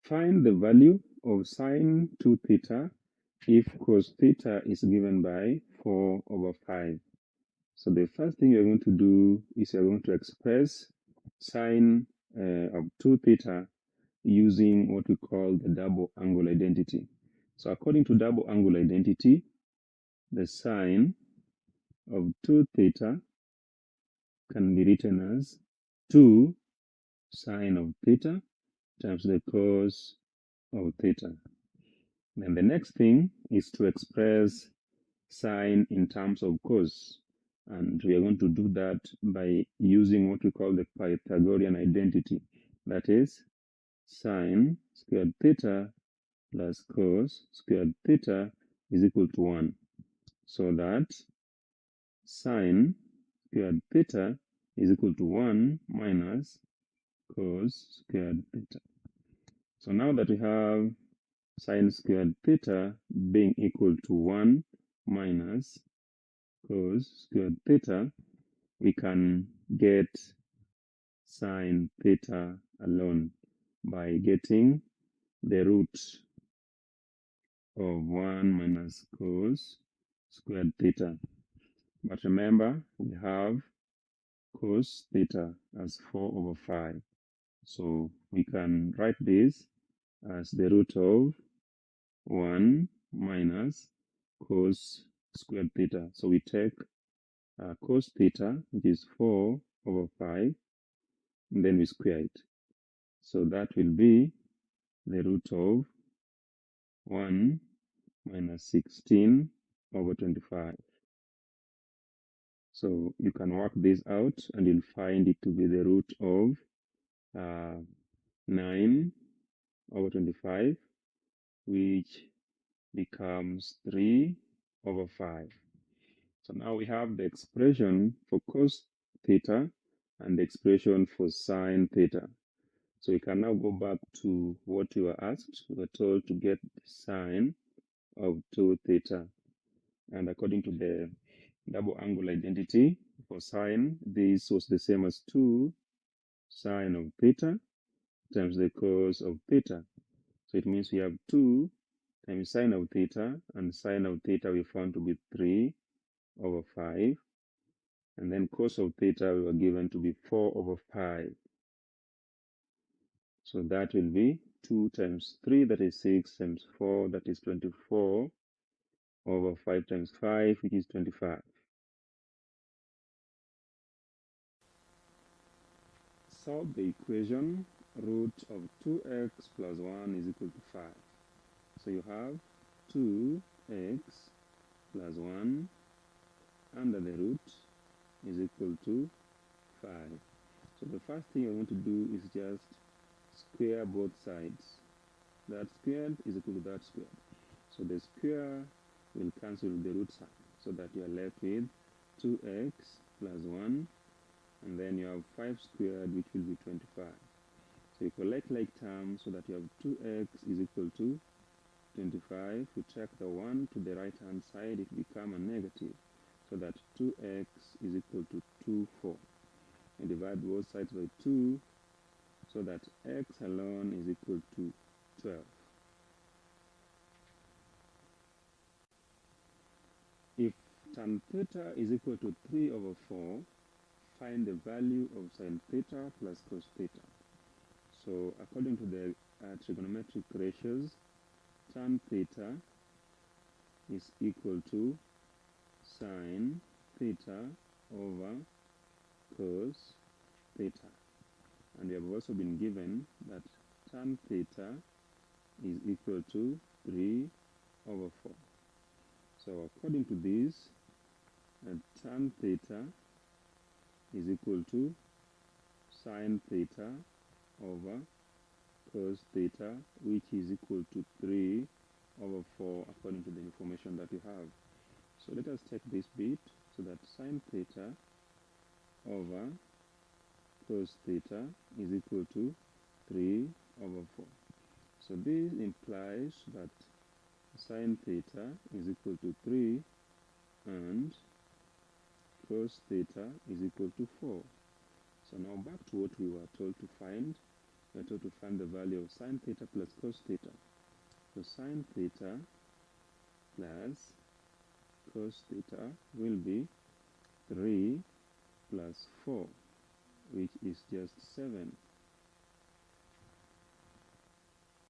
Find the value of sine 2 theta if cos theta is given by 4 over 5. So the first thing you're going to do is you're going to express sine of 2 theta using what we call the double angle identity. So according to double angle identity, the sine of 2 theta can be written as 2 sine of theta times the cos of theta. Then the next thing is to express sine in terms of cos. And we are going to do that by using what we call the Pythagorean identity. That is, sine squared theta plus cos squared theta is equal to 1. So that sine squared theta is equal to 1 minus cos squared theta. So now that we have sine squared theta being equal to 1 minus cos squared theta, we can get sine theta alone by getting the root of 1 minus cos squared theta. But remember, we have cos theta as 4 over 5. So we can write this as the root of 1 minus cos squared theta. So we take cos theta, which is 4 over 5, and then we square it. So that will be the root of 1 minus 16 over 25. So you can work this out and you'll find it to be the root of 9 over 25, which becomes 3 over 5. So now we have the expression for cos theta and the expression for sine theta. So we can now go back to what we were asked. We were told to get the sine of 2 theta. And according to the double angle identity for sine, this was the same as 2 sine of theta times the cos of theta. So it means we have 2 times sine of theta, and sine of theta we found to be 3 over 5. And then cos of theta we were given to be 4 over 5. So that will be 2 times 3, that is 6, times 4, that is 24, over 5 times 5, which is 25. Solve the equation root of 2x plus 1 is equal to 5. So you have 2x plus 1 under the root is equal to 5. So the first thing I want to do is just square both sides. That squared is equal to that squared. So the square will cancel the root sign, so that you are left with 2x plus 1, and then you have 5 squared, which will be 25. So you collect like terms so that you have 2x is equal to 25. We check the 1 to the right hand side, it becomes a negative, so that 2x is equal to 24. And divide both sides by 2, so that x alone is equal to 12. If tan theta is equal to 3 over 4, find the value of sine theta plus cos theta. So according to the trigonometric ratios, tan theta is equal to sine theta over cos theta. And we have also been given that tan theta is equal to 3 over 4. So according to this, tan theta is equal to sine theta over cos theta, which is equal to 3 over 4 according to the information that we have. So let us take this bit, so that sine theta over cos theta is equal to 3 over 4. So this implies that sine theta is equal to 3 and cos theta is equal to 4. So now back to what we were told to find. we are told to find the value of sine theta plus cos theta. So sine theta plus cos theta will be 3 plus 4, which is just 7.